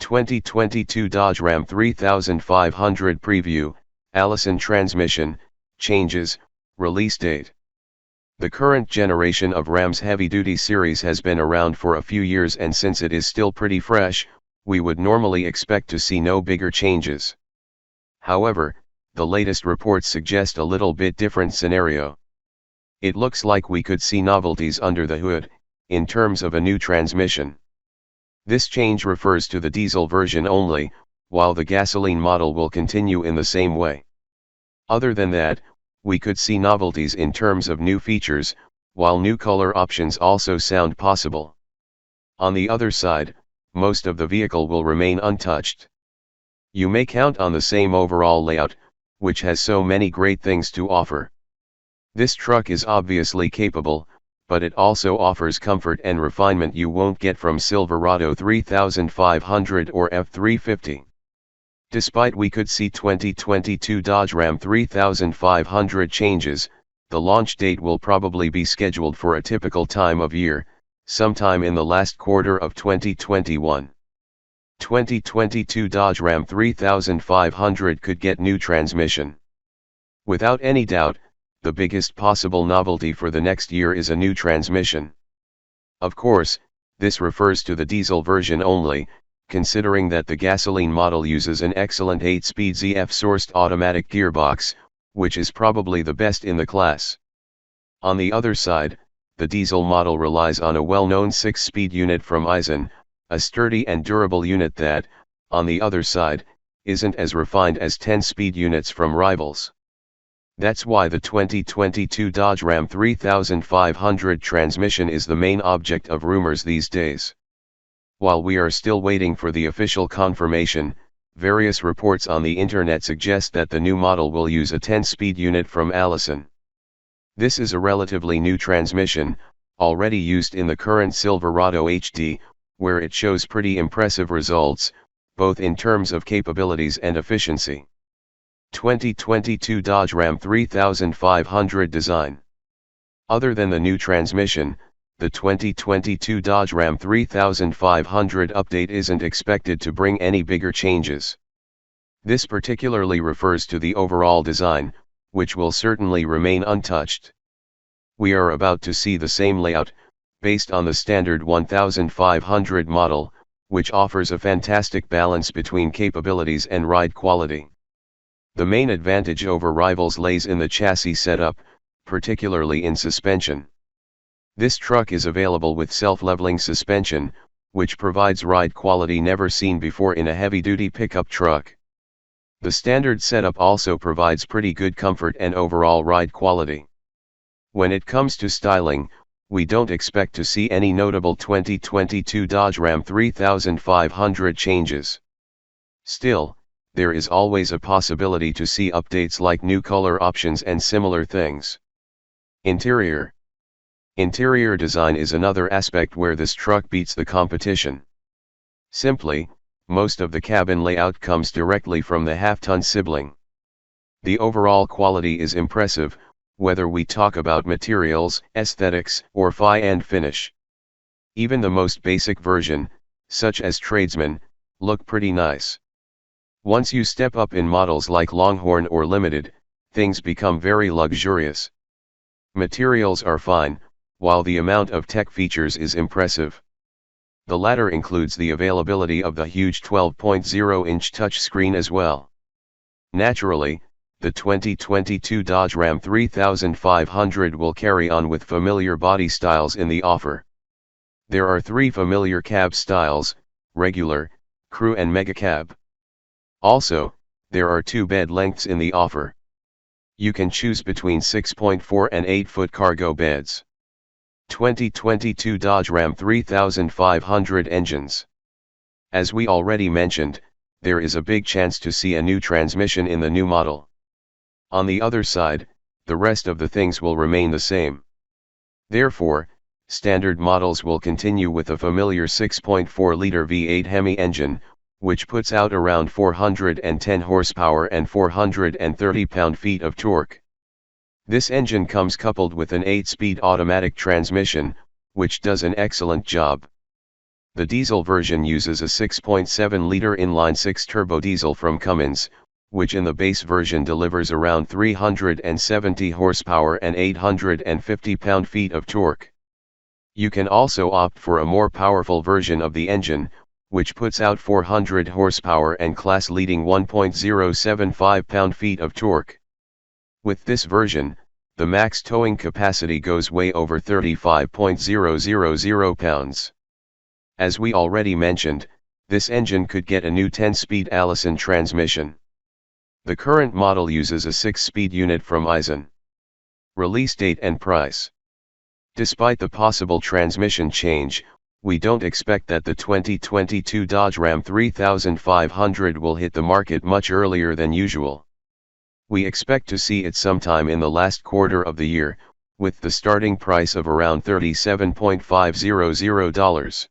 2022 Dodge Ram 3500 Preview, Allison Transmission, Changes, Release Date. The current generation of Ram's heavy-duty series has been around for a few years, and since it is still pretty fresh, we would normally expect to see no bigger changes. However, the latest reports suggest a little bit different scenario. It looks like we could see novelties under the hood, in terms of a new transmission. This change refers to the diesel version only, while the gasoline model will continue in the same way. Other than that, we could see novelties in terms of new features, while new color options also sound possible. On the other side, most of the vehicle will remain untouched. You may count on the same overall layout, which has so many great things to offer. This truck is obviously capable, but it also offers comfort and refinement you won't get from Silverado 3500 or F350. Despite we could see 2022 Dodge Ram 3500 changes, the launch date will probably be scheduled for a typical time of year, sometime in the last quarter of 2021. 2022 Dodge Ram 3500 could get new transmission. Without any doubt, the biggest possible novelty for the next year is a new transmission. Of course, this refers to the diesel version only, considering that the gasoline model uses an excellent 8-speed ZF-sourced automatic gearbox, which is probably the best in the class. On the other side, the diesel model relies on a well-known 6-speed unit from Aisin, a sturdy and durable unit that, on the other side, isn't as refined as 10-speed units from rivals. That's why the 2022 Dodge Ram 3500 transmission is the main object of rumors these days. While we are still waiting for the official confirmation, various reports on the internet suggest that the new model will use a 10-speed unit from Allison. This is a relatively new transmission, already used in the current Silverado HD, where it shows pretty impressive results, both in terms of capabilities and efficiency. 2022 Dodge Ram 3500 design. Other than the new transmission, the 2022 Dodge Ram 3500 update isn't expected to bring any bigger changes. This particularly refers to the overall design, which will certainly remain untouched. We are about to see the same layout, based on the standard 1500 model, which offers a fantastic balance between capabilities and ride quality. The main advantage over rivals lays in the chassis setup, particularly in suspension. This truck is available with self-leveling suspension, which provides ride quality never seen before in a heavy-duty pickup truck. The standard setup also provides pretty good comfort and overall ride quality. When it comes to styling, we don't expect to see any notable 2022 Dodge Ram 3500 changes. Still, there is always a possibility to see updates like new color options and similar things. Interior. Interior design is another aspect where this truck beats the competition. Simply, most of the cabin layout comes directly from the half-ton sibling. The overall quality is impressive, whether we talk about materials, aesthetics, or and finish. Even the most basic version, such as Tradesman, look pretty nice. Once you step up in models like Longhorn or Limited, things become very luxurious. Materials are fine, while the amount of tech features is impressive. The latter includes the availability of the huge 12.0-inch touchscreen as well. Naturally, the 2022 Dodge Ram 3500 will carry on with familiar body styles in the offer. There are 3 familiar cab styles: regular, crew and mega cab. Also, there are 2 bed lengths in the offer. You can choose between 6.4 and 8-foot cargo beds. 2022 Dodge Ram 3500 engines. As we already mentioned, there is a big chance to see a new transmission in the new model. On the other side, the rest of the things will remain the same. Therefore, standard models will continue with a familiar 6.4-liter V8 Hemi engine, which puts out around 410 horsepower and 430 pound-feet of torque. This engine comes coupled with an 8-speed automatic transmission, which does an excellent job. The diesel version uses a 6.7-liter inline-six turbo diesel from Cummins, which in the base version delivers around 370 horsepower and 850 pound-feet of torque. You can also opt for a more powerful version of the engine, which puts out 400 horsepower and class-leading 1.075 pound-feet of torque. With this version, the max towing capacity goes way over 35.000 pounds. As we already mentioned, this engine could get a new 10-speed Allison transmission. The current model uses a 6-speed unit from Aisin. Release date and price. Despite the possible transmission change, we don't expect that the 2022 Dodge Ram 3500 will hit the market much earlier than usual. We expect to see it sometime in the last quarter of the year, with the starting price of around $37,500.